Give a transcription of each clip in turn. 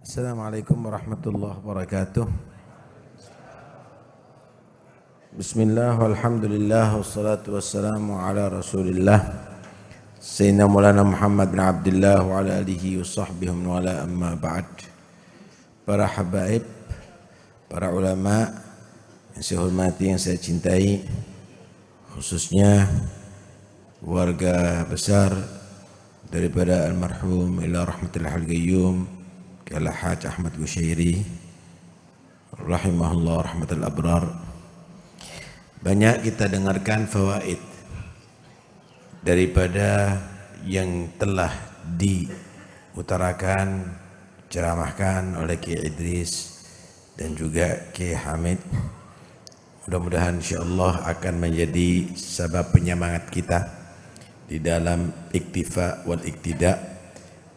Assalamualaikum warahmatullahi wabarakatuh. Bismillah walhamdulillah wassalatu wassalamu ala rasulillah Sayyidina Maulana Muhammad bin Abdullah wa ala alihi wa sahbihi wa ala amma ba'd. Para habaib, para ulama yang saya hormati, yang saya cintai, khususnya warga besar daripada almarhum ila rahmatillah al-qayyum Al-Haj Ahmad Qushairi rahimahullah rahmatul abrar. Banyak kita dengarkan fawaid daripada yang telah diutarakan, ceramahkan oleh Kiai Idris dan juga Kiai Hamid. Mudah-mudahan insyaallah akan menjadi sebab penyemangat kita di dalam iktifa wal iktida,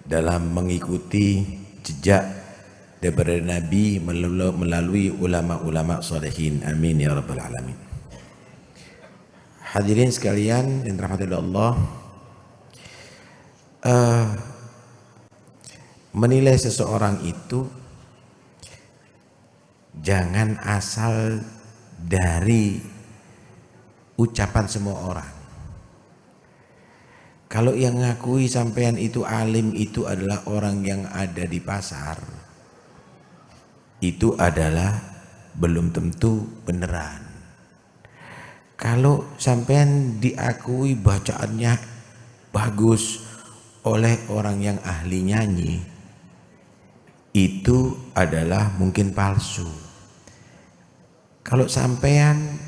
dalam mengikuti jejak daripada Nabi melalui ulama-ulama salihin. Amin ya rabbal alamin. Hadirin sekalian yang dirahmati Allah, menilai seseorang itu jangan asal dari ucapan semua orang. Kalau yang ngakui sampean itu alim itu adalah orang yang ada di pasar, itu adalah belum tentu beneran. Kalau sampean diakui bacaannya bagus oleh orang yang ahli nyanyi, itu adalah mungkin palsu. Kalau sampean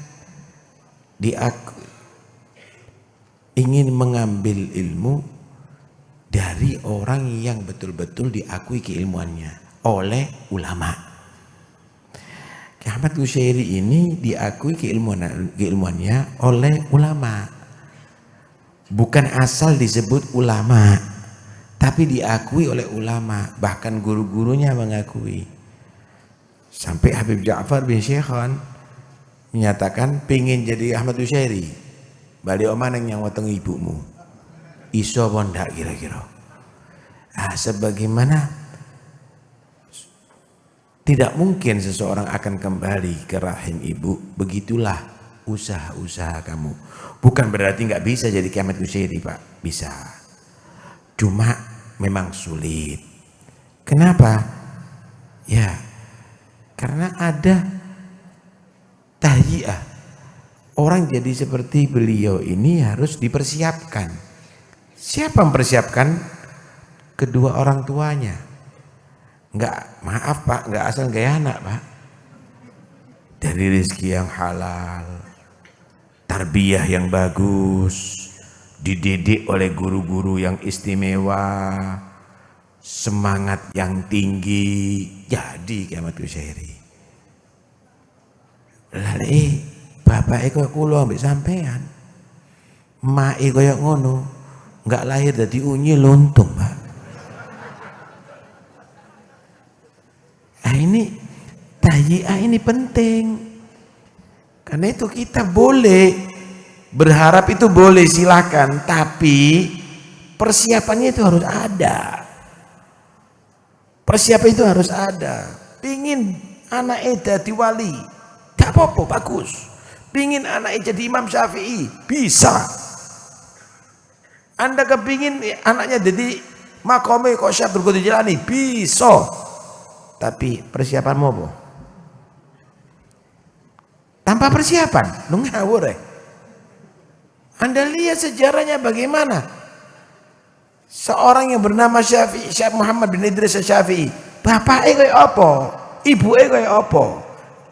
ingin mengambil ilmu dari orang yang betul-betul diakui keilmuannya oleh ulama. Kiai Ahmad Qushairi ini diakui keilmuannya oleh ulama. Bukan asal disebut ulama, tapi diakui oleh ulama, bahkan guru-gurunya mengakui. Sampai Habib Ja'far bin Syekhan menyatakan pingin jadi Ahmad Qushairi. Balik omah nang yang wateng ibumu. Iso apa ndak kira-kira? Sebagaimana tidak mungkin seseorang akan kembali ke rahim ibu, begitulah usaha-usaha kamu. Bukan berarti nggak bisa jadi Kiai Ahmad Qushairi, Pak. Bisa. Cuma memang sulit. Kenapa? Ya, karena ada tahyiah. Orang jadi seperti beliau ini harus dipersiapkan. Siapa mempersiapkan? Kedua orang tuanya. Enggak, maaf Pak, enggak asal gaya anak Pak. Dari rezeki yang halal, tarbiyah yang bagus, dididik oleh guru-guru yang istimewa, semangat yang tinggi, jadi Kiai Ahmad Qushairi. Lalu bapak kaya kula ambek sampean, mak kaya ngono, enggak lahir dadi unyi lontung, Pak. Ini tahyiah ini penting. Karena itu kita boleh berharap, itu boleh, silakan, tapi persiapannya itu harus ada. Persiapan itu harus ada. Pingin anak dadi wali, gak apa-apa, bagus. Pingin anaknya jadi Imam Syafi'i, bisa. Anda kepingin anaknya jadi Maqame Qasyab Turqudi Jilani, bisa. Tapi persiapanmu apa? Tanpa persiapan, lu ngawur ya. Anda lihat sejarahnya bagaimana. Seorang yang bernama Syafi'i, Syekh Muhammad bin Idris Syafi'i, bapaknya kayak apa? Ibunya kayak apa?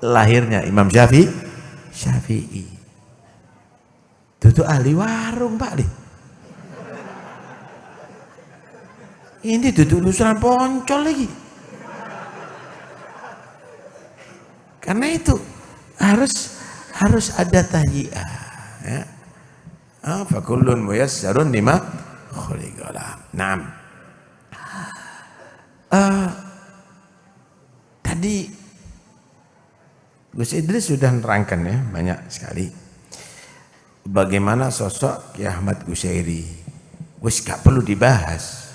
Lahirnya Imam Syafi'i. Itu ahli warung Pak deh. Ini duduk lulusan Poncol lagi. Karena itu harus ada tahyiah. Ya. Fakullun muyassarun lima khuliqalah. Naam. Tadi Gus Idris sudah nerangkan ya banyak sekali bagaimana sosok Kiai Ahmad Qushairi. Wis gak perlu dibahas.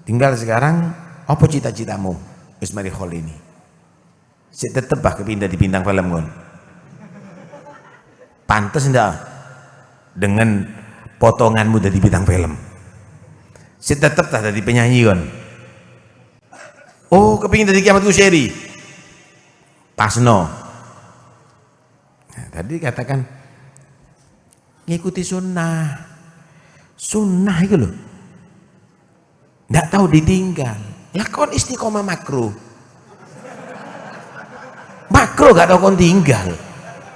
Tinggal sekarang apa cita-citamu? Wis mari khol ini. Sik tetep bah kepindah di bintang film kon. Pantes ndak dengan potonganmu dari bintang film. Sik tetep tah dadi penyanyi kon. Oh, kepingin dari Kiamat Kusyairi. Pasno. Nah, tadi katakan ngikuti sunnah. Sunnah itu loh. Nggak tahu ditinggal. Lah kon istiqomah makruh. Makruh gak tahu kon tinggal.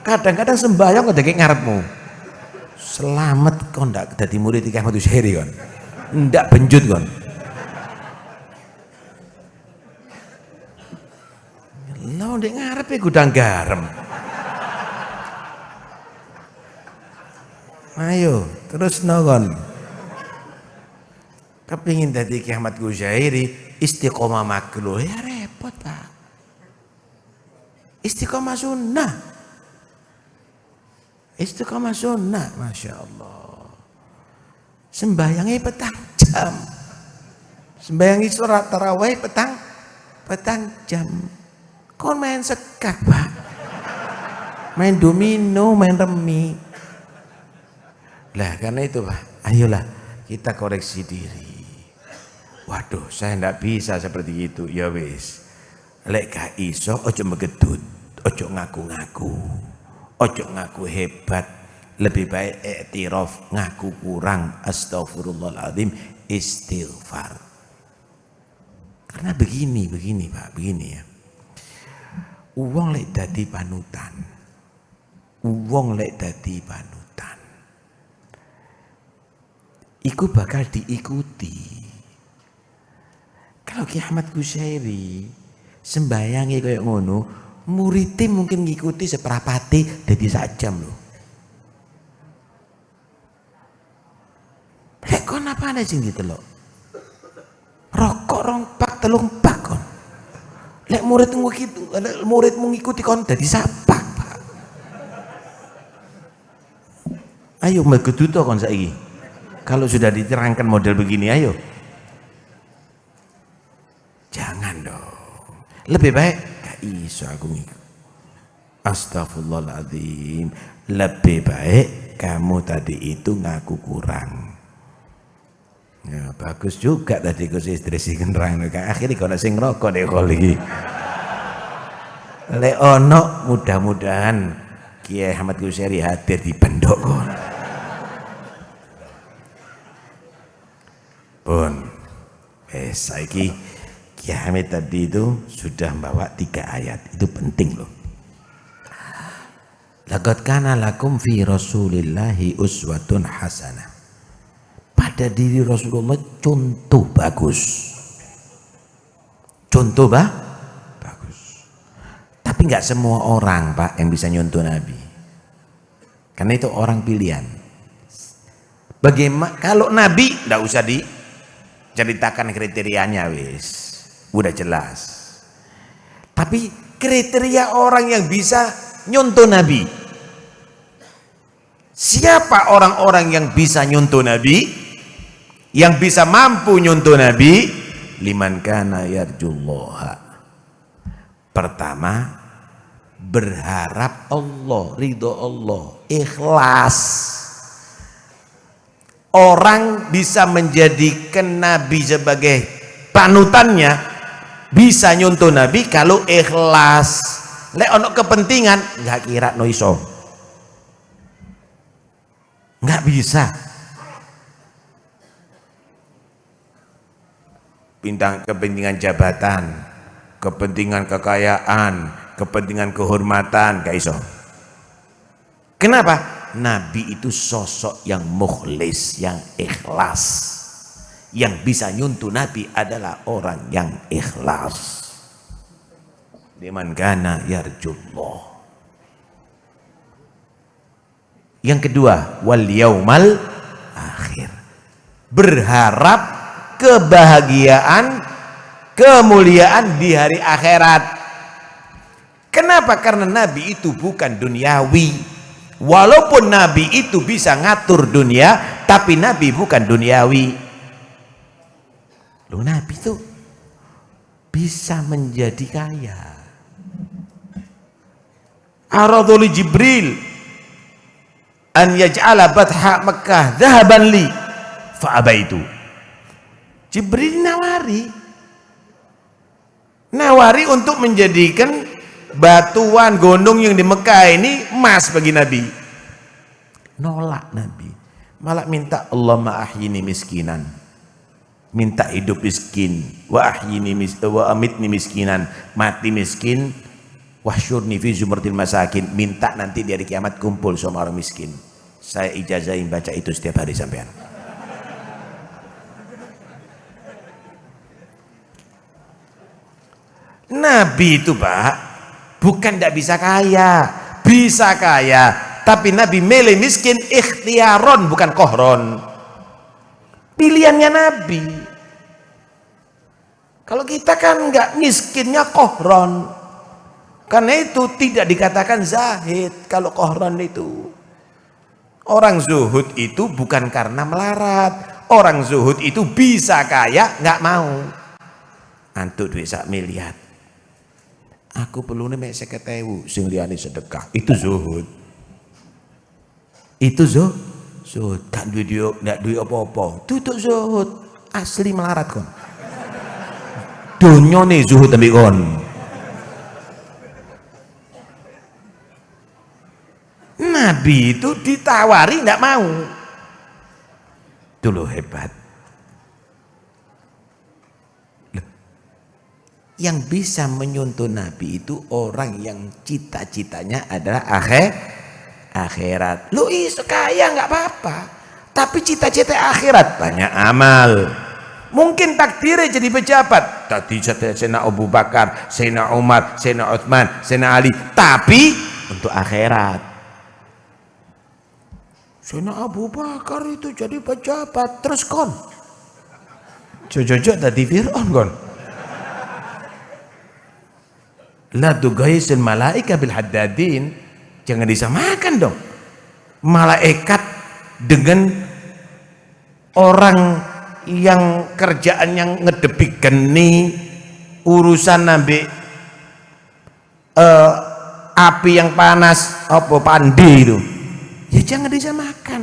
Kadang-kadang sembahyang kok kayak ngarepmu. Selamat kon ndak dadi murid Kiamat Kusyairi kon. Ndak benjut kon. Lah ndek ngarepe gudang garam. Ayo, terus nongon. Kepingin dadi Kiamat Kusyairi, istiqomah makruh ya repot, Pak. Istiqomah sunnah. Istiqomah sunnah, Masya Allah. Sembayangi petang jam. Sembayangi sholat tarawih petang jam. Kon main sekak, Pak. Main domino, main remi. Lah karena itu, Pak, ayolah kita koreksi diri. Waduh, saya ndak bisa seperti itu. Ya wis. Lek gak iso ojo megedut, ojo ngaku-ngaku. Ojo ngaku hebat. Lebih baik iktiraf, ngaku kurang, astagfirullahaladzim, istighfar. Karena begini Pak, begini ya. Uang lek dadi panutan. Uang lek dadi panutan. Iku bakal diikuti. Kalau Kiamat Kusyairi sembayangi kayak ngono, muridnya mungkin ngikuti seperapati dadi sak jam loh. Lek kon apa sing ditelok? Rokok rong pak telung pak kon. Lek muridmu ngikuti kon dadi sapak, Pak. Ayo megeduto kon saiki. Kalau sudah diterangkan model begini, ayo. Jangan dong. Lebih baik gak iso aku ngikut. Astagfirullahaladzim. Lebih baik kamu tadi itu ngaku kurang. Ya bagus juga tadi ku istri sing nerang. Akhirnya kono sing ngrokok nek kok iki. Lek ono mudah-mudahan Kiai Ahmad Kusyairi hadir di pondok kon. Pun saiki Kiai Hamid tadi itu sudah membawa 3 ayat. Itu penting loh. Laqad kana lakum fi Rasulillahi uswatun hasanah. Pada diri Rasulullah contoh bagus. Contoh bagus. Tapi nggak semua orang, Pak, yang bisa nyontoh Nabi. Karena itu orang pilihan. Bagaimana kalau Nabi nggak usah diceritakan kriterianya, wis. Udah jelas. Tapi kriteria orang yang bisa nyontoh Nabi. Siapa orang-orang yang bisa nyontoh Nabi? Yang bisa mampu nyontoh Nabi? Liman kana yarjullaha. Pertama, berharap Allah, ridho Allah, ikhlas. Orang bisa menjadikan Nabi sebagai panutannya, bisa nyontoh Nabi kalau ikhlas. Lek ono kepentingan nggak kira no iso, nggak bisa. Kepentingan jabatan, kepentingan kekayaan, kepentingan kehormatan, gak iso. Kenapa? Nabi itu sosok yang mukhlis, yang ikhlas. Yang bisa nyuntuh Nabi adalah orang yang ikhlas. Liman kana yarjullah. Yang kedua, wal yaumal akhir. Berharap kebahagiaan, kemuliaan di hari akhirat. Kenapa? Karena Nabi itu bukan duniawi. Walaupun Nabi itu bisa ngatur dunia, tapi Nabi bukan duniawi. Loh, Nabi itu bisa menjadi kaya. Araduli Jibril an yaj'ala batha Makkah dhahaban li fa abaitu. Jibril nawari untuk menjadikan batuan gondong yang di Mekah ini emas bagi Nabi. Nolak Nabi, malah minta Allahumma ahyini miskinan, minta hidup miskin, wa amitni miskinan, mati miskin, wahsyurni fi zumratil masakin, minta nanti di hari kiamat kumpul sama orang miskin. Saya ijazahin baca itu setiap hari sampean. Nabi itu Pak bukan tidak bisa kaya, bisa kaya, tapi Nabi milih miskin ikhtiaron bukan kohron. Pilihannya Nabi. Kalau kita kan enggak, miskinnya kohron. Karena itu tidak dikatakan zahid kalau kohron itu. Orang zuhud itu bukan karena melarat. Orang zuhud itu bisa kaya nggak mau. Antuk duit sak miliar. Aku perlu nih 50.000 sing liyane sedekah. Itu zuhud. Itu zuhud. Kan duit dia ndak duit apa-apa. Itu zuhud. Asli melarat kon. Dunya nih zuhud ambek kon. Nabi itu ditawari ndak mau. Dulu hebat. Yang bisa menyuntuh Nabi itu orang yang cita-citanya adalah akhirat. Lu iso kaya nggak apa-apa, tapi cita-cita akhirat, banyak amal. Mungkin takdirnya jadi pejabat. Tadi Sayyidina Abu Bakar, Sayyidina Umar, Sayyidina Utsman, Sayyidina Ali, tapi untuk akhirat. Sayyidina Abu Bakar itu jadi pejabat, terus kon jojo tadi Fir'aun kon. La tugaisul malaika bil haddadin, jangan disamakan dong malaikat dengan orang yang kerjaan yang ngedebik geni urusan nabi api yang panas apa pandi itu ya jangan disamakan.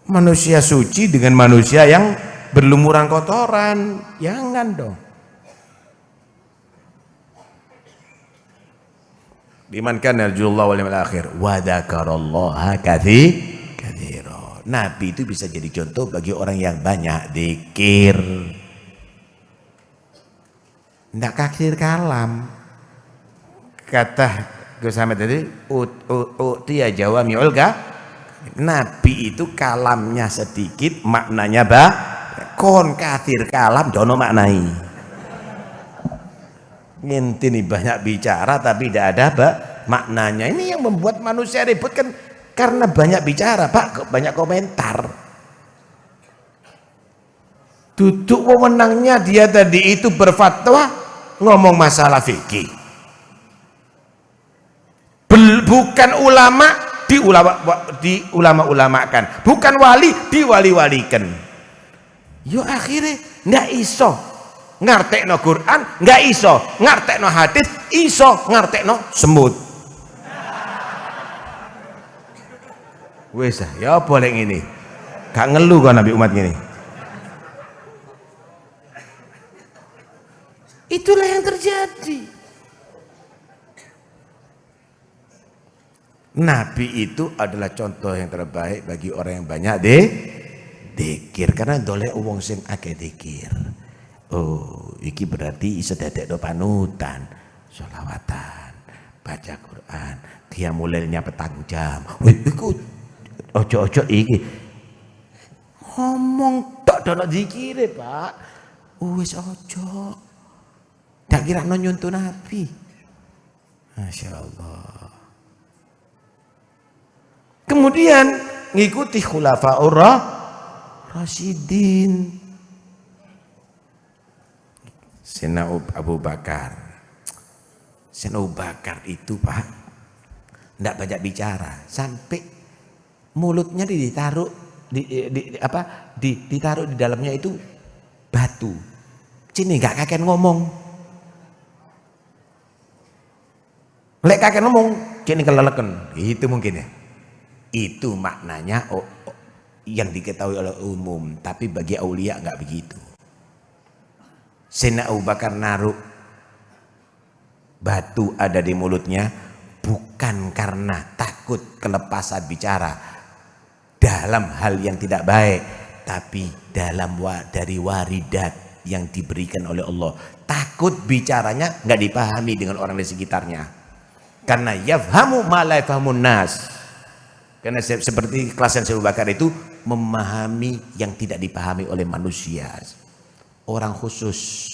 Manusia suci dengan manusia yang berlumuran kotoran, jangan dong. Liman kana yarjullah wal yawmil akhir wa dzakarallaha katsira. Nabi itu bisa jadi contoh bagi orang yang banyak zikir. Ndak kathir kalam. Kata Gus Hamid tadi utiya jawami'ul Nabi itu kalamnya sedikit, maknanya kon kathir kalam dono maknai. Ngintini banyak bicara tapi tidak ada maknanya. Ini yang membuat manusia ribut kan, karena banyak bicara Pak, banyak komentar. Duduk wewenangnya dia tadi itu berfatwa ngomong masalah fikih. Bukan ulama ulamakan, bukan wali diwali-walikan. Yo akhirnya ndak iso ngartekno Quran, nggak iso ngartekno hadis, iso ngartekno semut. Wes ya boleh ini, gak ngeluh kan Nabi umat gini. Itulah yang terjadi. Nabi itu adalah contoh yang terbaik bagi orang yang banyak dzikir, karena dolek wong sing akeh dzikir. Oh, iki berarti iso dadekno panutan, sholawatan, baca Quran, qiyamul lailnya petang jam. Iku ojo-ojo iki. Ngomong tok dono zikire, Pak. Wis ojo. Tak kira nyuntuh Nabi. Masya Allah. Kemudian ngikuti khulafaur rasyidin. Sayyidina Abu Bakar. Sayyidina Abu Bakar itu Pak enggak banyak bicara, sampai mulutnya ditaruh ditaruh di dalamnya itu batu. Cini gak kakek ngomong. Lek kakek ngomong, cini keleleken. Itu mungkin ya. Itu maknanya yang diketahui oleh umum, tapi bagi aulia nggak begitu. Sayyidina Abu Bakar naruh batu ada di mulutnya bukan karena takut kelepasan bicara dalam hal yang tidak baik, tapi dari waridat yang diberikan oleh Allah. Takut bicaranya nggak dipahami dengan orang di sekitarnya, karena yafhamu ma la yafhamun nas. Karena seperti kelasan Abu Bakar itu memahami yang tidak dipahami oleh manusia, orang khusus.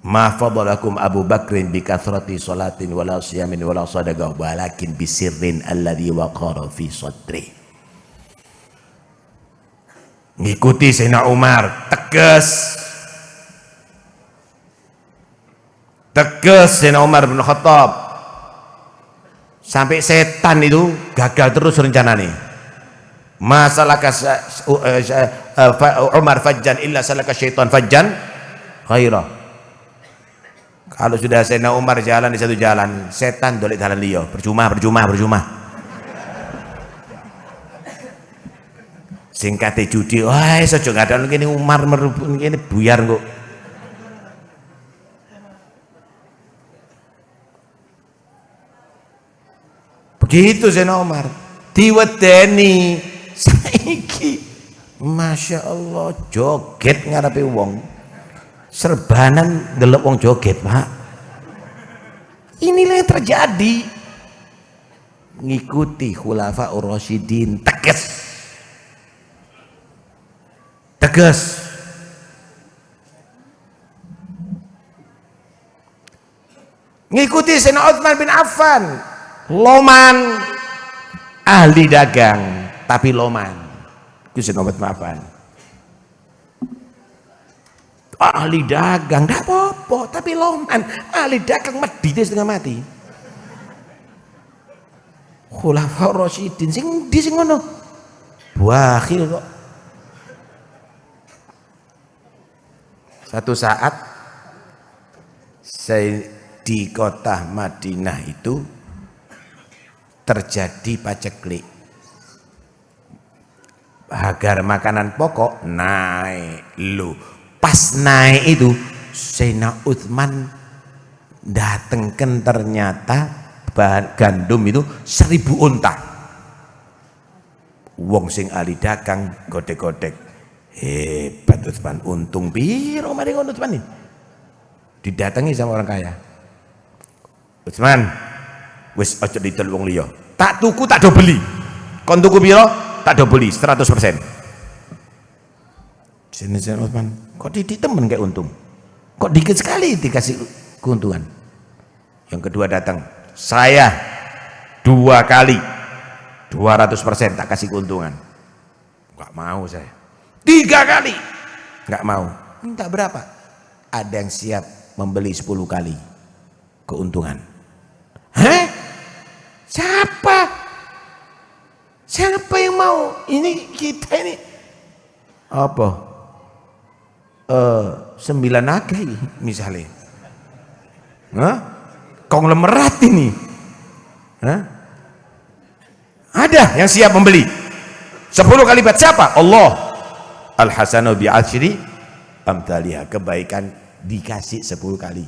Ma fadalakum Abu Bakrin bi kathrati salatin wala siyamin wala sadaqah walakin bisirrin alladhi waqara fi sadri. Ngikuti Sayyidina Umar, tegas Sayyidina Umar bin Khattab. Sampai setan itu gagal terus rencananya. Masalaka Umar fajjan illa salaka syaitan fajjan ghairah. Kalau sudah Sayyidina Umar jalan di satu jalan, setan dolik jalan liya, percuma. Singkate judi, wah sejo ngadon kene Umar merubun kene buyar kok. Begitu Sayyidina Umar diwedeni saiki Masya Allah joget ngarepe wong serbanan ndelok wong joget Pak. Inilah yang terjadi. Ngikuti Khulafaur Rasyidin, tegas ngikuti Sayyidina Utsman bin Affan, loman, ahli dagang tapi loman. Itu Sayyidina Utsman bin Affan, ahli dagang tidak apa-apa tapi loman, ahli dagang medite setengah mati. Khulafaur Rasyidin sing ngono bakhil kok. Satu saat saya di kota Madinah itu terjadi paceklik, harga makanan pokok naik. Pas naik itu Sayyidina Utsman datengkan ternyata bahan gandum itu 1000 unta. Wong sing ahli dagang godek-godek, hebat Utsman, untung piro mari ngono Utsman iki. Didatangi sama orang kaya. Utsman, wis aja didol wong liya. Tak tuku tak do beli. Kon tuku piro? Tak do beli 100%. Sini Utsman, kok didik temen kayak untung? Kok dikit sekali dikasih keuntungan? Yang kedua datang, saya 2 kali 200% tak kasih keuntungan. Enggak mau saya. 3 kali enggak mau. Minta berapa? Ada yang siap membeli 10 kali keuntungan. Hah? Siapa yang mau? Ini kita ini apa? 9 agai misalnya. Hah? Konglomerat ini. Hah? Ada yang siap membeli 10 kali lipat. Siapa? Allah. Al-hasanu bi'asyri amthaliha. Kebaikan dikasih 10 kali.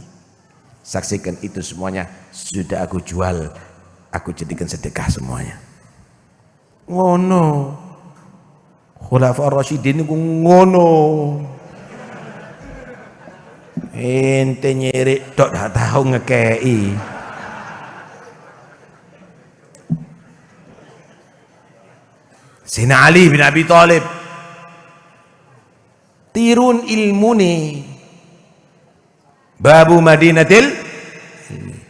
Saksikan itu semuanya sudah aku jual, aku jadikan sedekah semuanya. Ngono. Khulafaur Rasyidin iku ngono. Ente nyirik tok dak tahu ngekei. Sayyidina Ali bin Abi Thalib tirun ilmu nih babu Madinatil,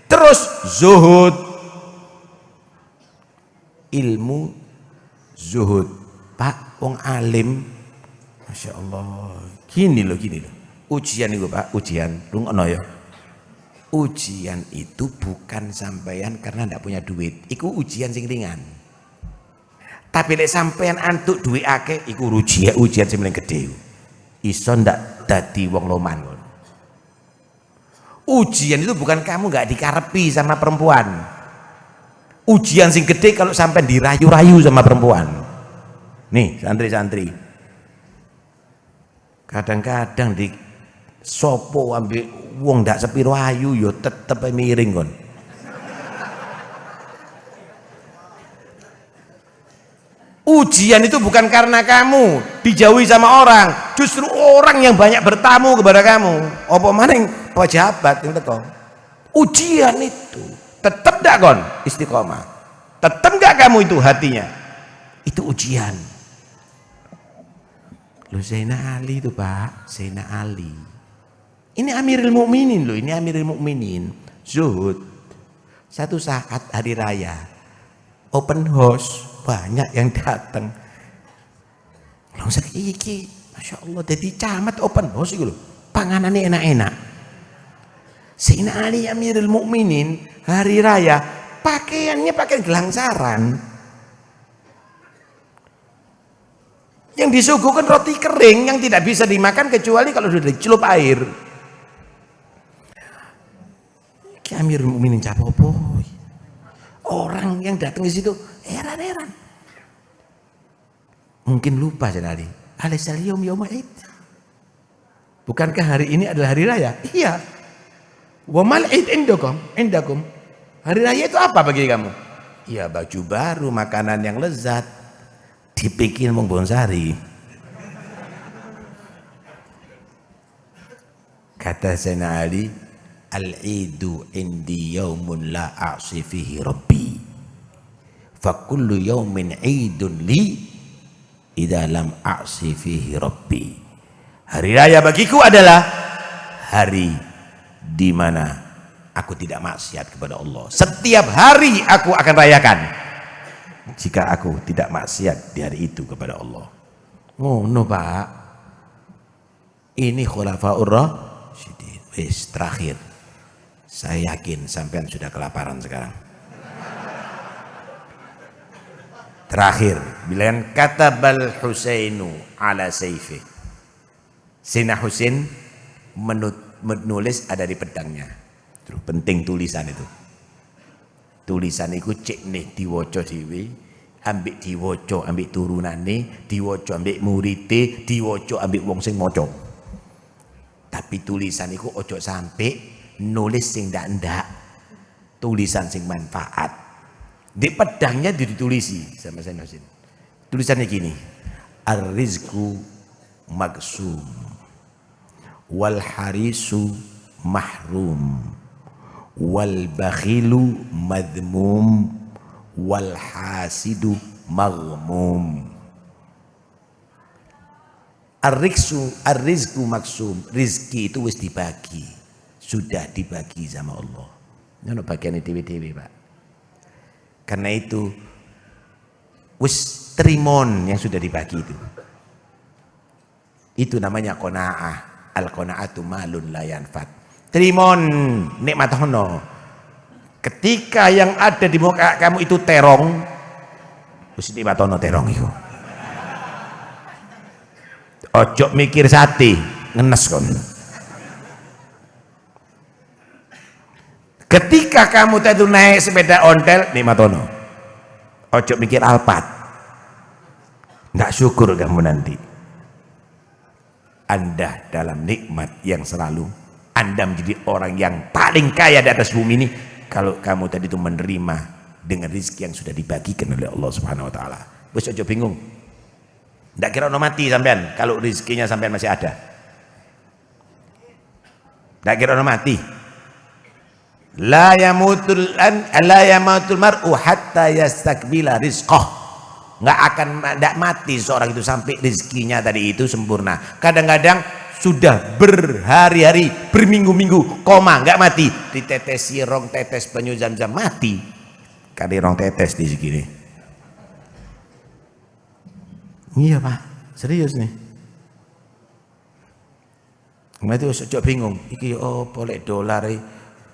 terus zuhud, ilmu zuhud. Pak wong alim Masya Allah gini loh ujian itu Pak, ujian rungokno ya. Ujian itu bukan sampean karena ndak punya duit, iku ujian sing ringan. Tapi lek sampean antuk duit akeh iku ujian sing paling gede. Iso ndak dadi wong loman kon. Ujian itu bukan kamu nggak dikarepi sama perempuan. Ujian sing gede kalau sampai dirayu-rayu sama perempuan. Nih santri-santri, kadang-kadang di sopo ambil wong ndak sepiro ayu yo tetep miring kon. Ujian itu bukan karena kamu dijauhi sama orang, justru orang yang banyak bertamu kepada kamu. Apa maning pejabat yang teko. Ujian itu tetap ndak kon istiqomah, tetap nggak kamu itu hatinya, itu ujian. Loh Zainal Ali itu Pak, Zainal Ali ini Amirul Mukminin loh, ini Amirul Mukminin zuhud. Satu saat hari raya open house, banyak yang datang. Langsung iki, masya Allah, jadi camat open house itu loh, panganannya enak-enak. Zainal Ali Amirul Mukminin hari raya pakaiannya pakai gelangsaran, yang disuguhkan roti kering yang tidak bisa dimakan kecuali kalau sudah dicelup air. Ki Amirul Mukminin capopo, orang yang datang ke situ heran-heran. Mungkin lupa sekali. Alaisal yaum yaumul id. Bukankah hari ini adalah hari raya? Iya. Wa mal id indakum. Hari raya itu apa bagi kamu? Ya baju baru, makanan yang lezat. Dipikir mong bonsari. Kata Zainal Ali, al-idu indi yaumun la a'si fihi rabbi. Fa kullu yaumin idun li idza lam a'si fihi rabbi. Hari raya bagiku adalah hari di mana aku tidak maksiat kepada Allah. Setiap hari aku akan rayakan jika aku tidak maksiat di hari itu kepada Allah. Ngono Pak. Ini khulafaur rasyidin. Wis terakhir. Saya yakin sampean sudah kelaparan sekarang. Terakhir, bilang katabal Husainu ala sayfi. Sayyidina Husain menulis ada di pedangnya. Terus penting tulisan itu. Tulisan itu cek nih diwaca dhewe, ambek diwaca ambek turunane, diwaca ambek murite, diwaca ambek wong sing maca. Tapi tulisan itu ojo sampai nulis sing ndak-ndak, tulisan sing manfaat. Di pedangnya ditulisi sama Sayyidina Husain. Tulisannya gini, ar-rizqu magsum wal harisu mahrum wal bakhilu madmum wal hasidu maghmum. Ar-rizqu maksum, rizki itu wis dibagi, sudah dibagi sama Allah. Ini bagian dewe-dewe Pak. Karena itu wis trimon yang sudah dibagi itu namanya qanaah. Al-qanaatu malun la yanfat. Trimon nikmat hono. Ketika yang ada di muka kamu itu terong, wis nikmat hono terong itu. Ojo mikir sate, ngenes kon. Ketika kamu tadi naik sepeda ontel, nikmatono. Ojo mikir Alphard. Nggak syukur kamu nanti. Anda dalam nikmat yang selalu, Anda menjadi orang yang paling kaya di atas bumi ini kalau kamu tadi itu menerima dengan rezeki yang sudah dibagikan oleh Allah Subhanahu wa taala. Wis ojo bingung. Nggak kira ono mati sampean kalau rezekinya sampean masih ada. Nggak kira ono mati. La yamutul mar'u hatta yastakbila rizqah. Nggak mati seorang itu sampai rezekinya tadi itu sempurna. Kadang-kadang sudah berhari-hari, berminggu-minggu koma nggak mati. Ditetesi rong tetes banyu Zam-Zam mati. Kali rong tetes di segini. Iya Pak, serius nih. Nggak itu sejak bingung. Iki boleh dolar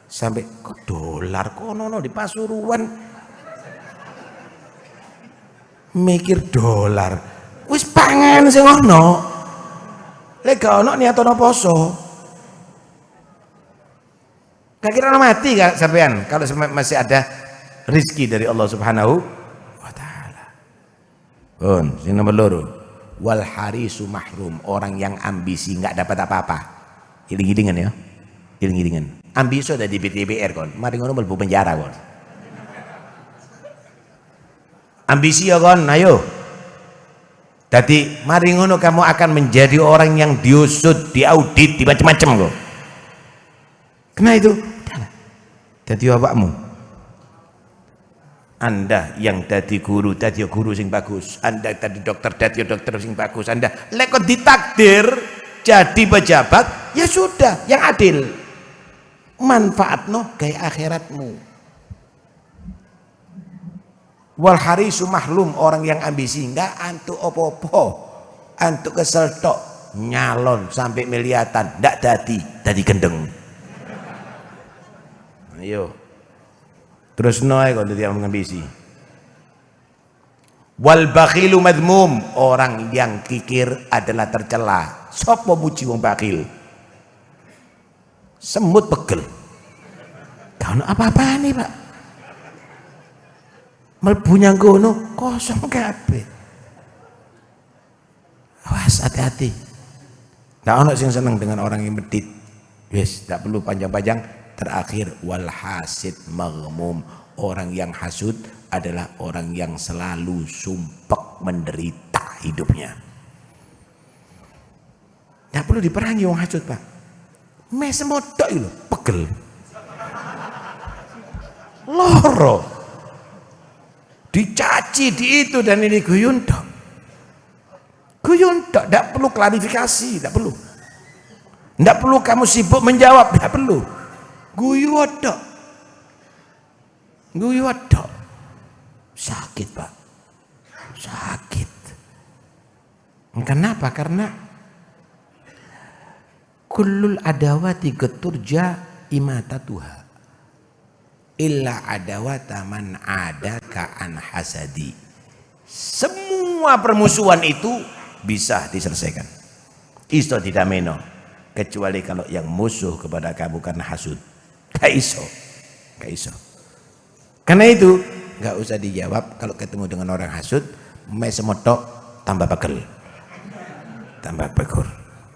sampai kok dolar kono di Pasuruan mikir dolar. Wis pangan sing ono. Lek gak ono niatono poso. Gak kira mati gak sampean kalau masih ada rizki dari Allah Subhanahu wa taala. Pun sing nomor loro, wal harisu mahrum, orang yang ambisi nggak dapat apa-apa. Iling-ilingan ya. Iling-ilingan. Ambisi ada di BTPR kon, mari ngono mlebu penjara kon. Ambisi ya kon, ayo. Jadi mari ngono kamu akan menjadi orang yang diusut, diaudit, macam-macam kok. Kena itu. Jadi awakmu. Anda yang jadi guru sing bagus. Anda tadi dokter sing bagus. Anda lek kok ditakdir jadi pejabat, ya sudah, yang adil. Manfaatno gaya akhiratmu. Wal harisu mahlum, orang yang ambisi enggak antuk opo-opo, antuk kesel tok, nyalon sampai miliatan ndak dadi gendeng. Ayo terus noy kalau dia mengambisi. Wal bakhilu madmum, orang yang kikir adalah tercela. Sopo muji wong bakhil? Semut pegel. Kau apa-apa nih pak? Mlebu nyang kono kosong kabeh. Awas, hati-hati. Ndak ono sing seneng dengan orang yang medit. Wis, ndak perlu panjang-panjang. Terakhir, wal hasid maghmum, orang yang hasud adalah orang yang selalu sumpek menderita hidupnya. Ndak perlu diperangi wong hasud pak. Mes modok lho, pegel. Loro. Dicaci di itu dan ini guyun tok. Guyun tok, ndak perlu klarifikasi, ndak perlu. Ndak perlu kamu sibuk menjawab, ndak perlu. Guyu tok. Sakit pak, sakit. Kenapa? Karena kullul adawati keturja imatatuha illa adawata man adaka an hasadi. Semua permusuhan itu bisa diselesaikan, iso didameno, kecuali kalau yang musuh kepada kamu karena hasud. Gak iso. Karena itu gak usah dijawab. Kalau ketemu dengan orang hasud, mes semotok tambah pegel, tambah pegur.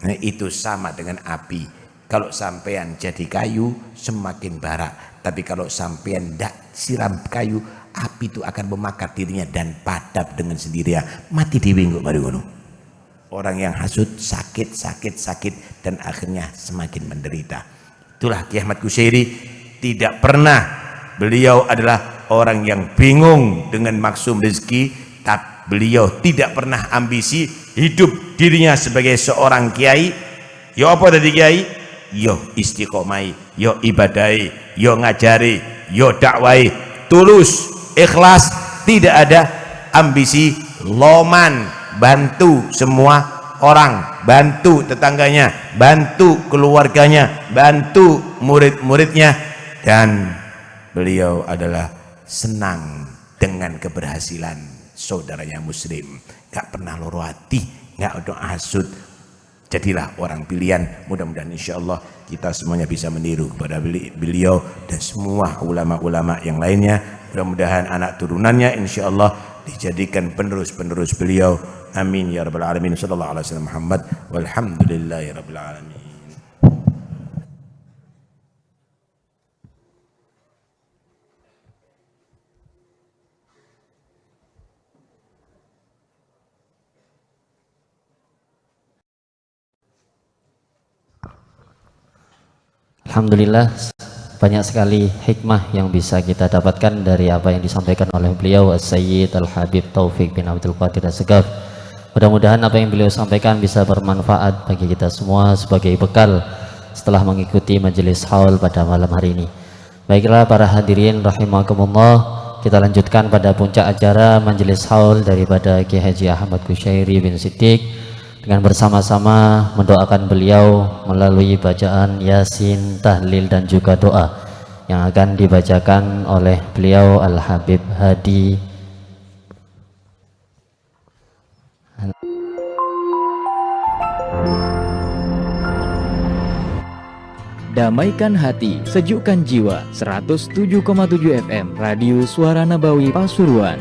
Nah, itu sama dengan api. Kalau sampean jadi kayu semakin bara, tapi kalau sampean ndak siram kayu, api itu akan memakan dirinya dan padam dengan sendirinya. Mati dewe kok mari ngono. Orang yang hasud sakit dan akhirnya semakin menderita. Itulah Ki Ahmad Kusyairi, tidak pernah beliau adalah orang yang bingung dengan maksum rezeki, tapi beliau tidak pernah ambisi hidup dirinya sebagai seorang kiai. Yo apa tadi kiai? Yo istiqomai, yo ibadai, yo ngajari, yo dakwai, tulus, ikhlas, tidak ada ambisi loman, bantu semua orang, bantu tetangganya, bantu keluarganya, bantu murid-muridnya, dan beliau adalah senang dengan keberhasilan saudaranya muslim. Gak pernah loro hati, gak ada hasud. Jadilah orang pilihan. Mudah-mudahan insya Allah kita semuanya bisa meniru kepada beliau dan semua ulama-ulama yang lainnya. Mudah-mudahan anak turunannya insya Allah dijadikan penerus-penerus beliau. Amin ya rabbal alamin. Sallallahu alaihi wasallam Muhammad walhamdulillahi rabbil alamin. Alhamdulillah, banyak sekali hikmah yang bisa kita dapatkan dari apa yang disampaikan oleh beliau As-Sayyid Al-Habib Taufik bin Abdul Qadir As-Segaf. Mudah-mudahan apa yang beliau sampaikan bisa bermanfaat bagi kita semua sebagai bekal setelah mengikuti majelis haul pada malam hari ini. Baiklah para hadirin rahimakumullah, kita lanjutkan pada puncak acara majelis haul daripada Ki Haji Ahmad Kusyairi bin Siddiq dengan bersama-sama mendoakan beliau melalui bacaan Yasin, tahlil dan juga doa yang akan dibacakan oleh beliau Al-Habib Hadi. damaikan hati, sejukkan jiwa. 107,7 FM Radio Suara Nabawi Pasuruan.